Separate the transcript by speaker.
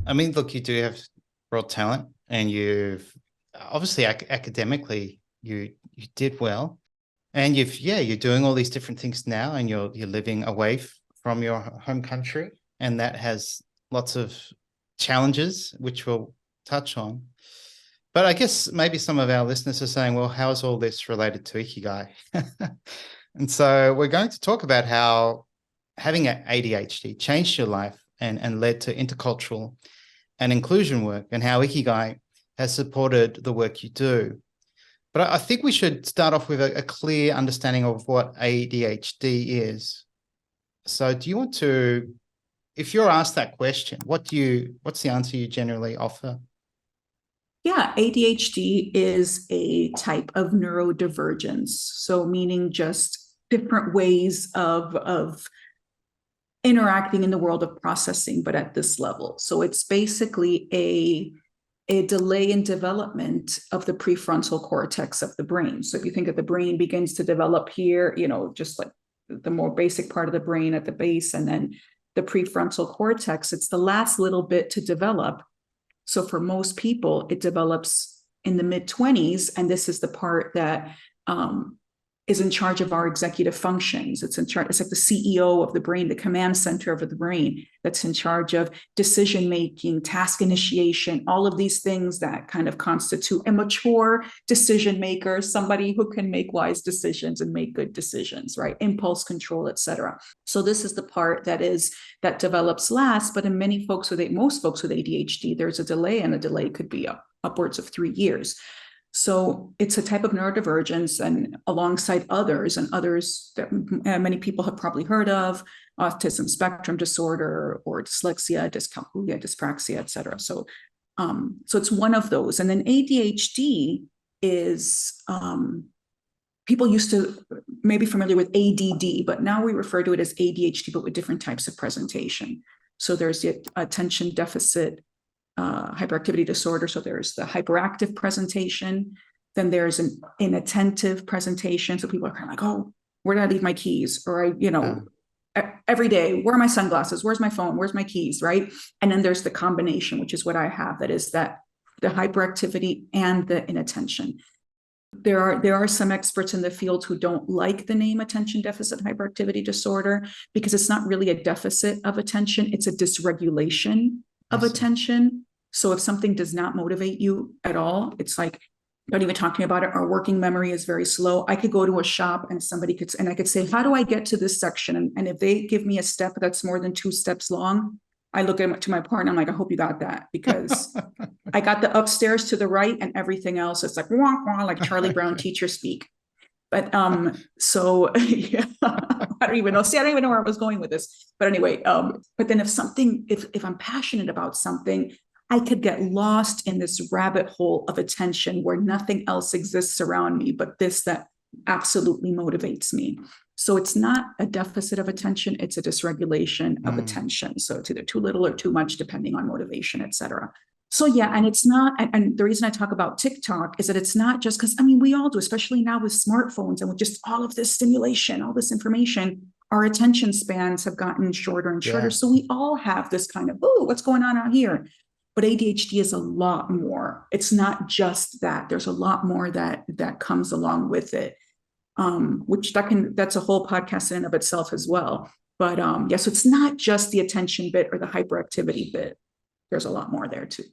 Speaker 1: I mean, look, you do have broad talent, and you've obviously academically you did well, and you're doing all these different things now, and you're living away from your home country, and that has lots of challenges, which we'll touch on. But I guess maybe some of our listeners are saying, well, how is all this related to Ikigai? And so we're going to talk about how having an ADHD changed your life and led to intercultural and inclusion work, and how Ikigai has supported the work you do. But I think we should start off with a clear understanding of what ADHD is. So do you want to, if you're asked that question, what's the answer you generally offer?
Speaker 2: Yeah, ADHD is a type of neurodivergence. So meaning just different ways of interacting in the world of processing, but at this level. So it's basically a delay in development of the prefrontal cortex of the brain. So if you think of the brain begins to develop here, just like the more basic part of the brain at the base, and then the prefrontal cortex, it's the last little bit to develop. So for most people, it develops in the mid-20s, and this is the part that is in charge of our executive functions. It's in charge. It's like the CEO of the brain, the command center of the brain that's in charge of decision making, task initiation, all of these things that kind of constitute a mature decision maker, somebody who can make wise decisions and make good decisions, right? Impulse control, etc. So this is the part that develops last. But in most folks with ADHD, there's a delay, and a delay could be upwards of 3 years. So it's a type of neurodivergence, and alongside others that many people have probably heard of, autism spectrum disorder or dyslexia, dyscalculia, dyspraxia, et cetera. So it's one of those. And then ADHD is, people used to maybe familiar with ADD, but now we refer to it as ADHD, but with different types of presentation. So there's the attention deficit hyperactivity disorder. So there's the hyperactive presentation. Then there's an inattentive presentation. So people are kind of like, oh, where did I leave my keys? Or every day, where are my sunglasses? Where's my phone? Where's my keys? Right. And then there's the combination, which is what I have. That is that the hyperactivity and the inattention. There are some experts in the field who don't like the name attention deficit hyperactivity disorder, because it's not really a deficit of attention. It's a dysregulation of attention. So if something does not motivate you at all, it's like, don't even talk to me about it. Our working memory is very slow. I could go to a shop and I could say, how do I get to this section? And if they give me a step that's more than 2 steps long, I look to my partner. I'm like, I hope you got that, because I got the upstairs to the right, and everything else is like, wah, wah, like Charlie Brown teacher speak. But so yeah, I don't even know. See, I don't even know where I was going with this. But anyway, but then if I'm passionate about something, I could get lost in this rabbit hole of attention where nothing else exists around me but this that absolutely motivates me. So it's not a deficit of attention, it's a dysregulation of attention. So it's either too little or too much, depending on motivation, etc. So yeah, and it's not, and the reason I talk about TikTok is that it's not just because, we all do, especially now with smartphones and with just all of this stimulation, all this information, our attention spans have gotten shorter and shorter. Yeah. So we all have this kind of, oh, what's going on out here? But ADHD is a lot more. It's not just that. There's a lot more that comes along with it, that's a whole podcast in and of itself as well. But so it's not just the attention bit or the hyperactivity bit. There's a lot more there too.